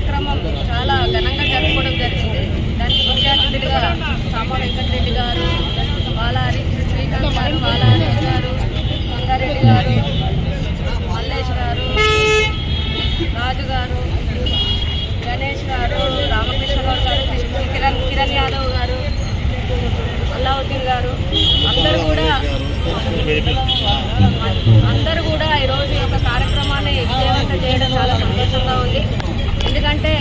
కార్యక్రమం చాలా ఘనంగా జరుపుకోవడం జరిగింది. దానికి ముఖ్య అతిథులుగా సామా వెంకటరెడ్డి గారు, బాలారి శ్రీకాంత్ గారు, బాలారి గారు, సంగారెడ్డి గారు, మల్లేష్ గారు, రాజు గారు, గణేష్ గారు, రామకృష్ణరావు గారు, కిరణ్ యాదవ్ గారు, అల్లావుద్దీన్ గారు అందరూ కూడా ఈరోజు ఈ యొక్క కార్యక్రమాన్ని విజయవంతం చేయడం చాలా సంతోషంగా ఉంది. ఎందుకంటే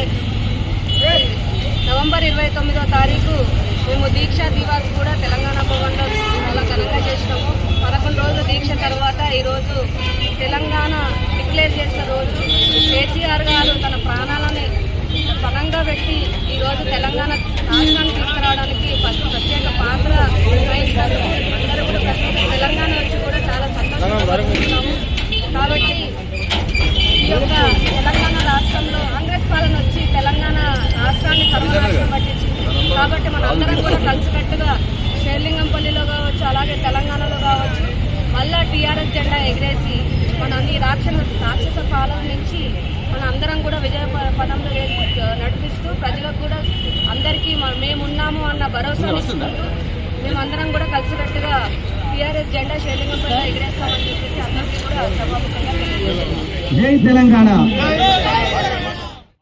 నవంబర్ 29వ తారీఖు మేము దీక్షా దివాస్ కూడా తెలంగాణ భవన్లో చాలా ఘనంగా చేసినాము. 11 రోజుల దీక్ష తర్వాత ఈరోజు తెలంగాణ డిక్లేర్ చేసిన రోజు కేసీఆర్ గారు తన ప్రాణాలని బలంగా పెట్టి ఈరోజు తెలంగాణ రాష్ట్రాన్ని తీసుకురావడానికి ప్రత్యేక పాత్ర వహిస్తారు. అందరూ కూడా తెలంగాణ వచ్చి కూడా చాలా సంతోషపడుతున్నాము. కాబట్టి ఈ యొక్క తెలంగాణ రాష్ట్రంలో కాంగ్రెస్ పాలన వచ్చి తెలంగాణ రాష్ట్రాన్ని సర్వనాశనం పట్టించింది. కాబట్టి మన అందరం కూడా కలిసికట్టుగా షేర్లింగంపల్లిలో కావచ్చు, అలాగే తెలంగాణలో కావచ్చు, మళ్ళా టీఆర్ఎస్ జెండా ఎగిరేసి మన ఈ రాక్షస పాలన నుంచి మన అందరం కూడా విజయ పదంలో నడిపిస్తూ ప్రజలకు కూడా అందరికీ మేమున్నాము అన్న భరోసా ఇస్తూ మేమందరం కూడా కలిసికట్టుగా టీఆర్ఎస్ జెండా షేర్లింగంపల్లిలో ఎగిరేస్తామని చెప్పేసి అందరికీ కూడా సభాముఖంగా తెలియజేస్తున్నాం. జై తెలంగాణ.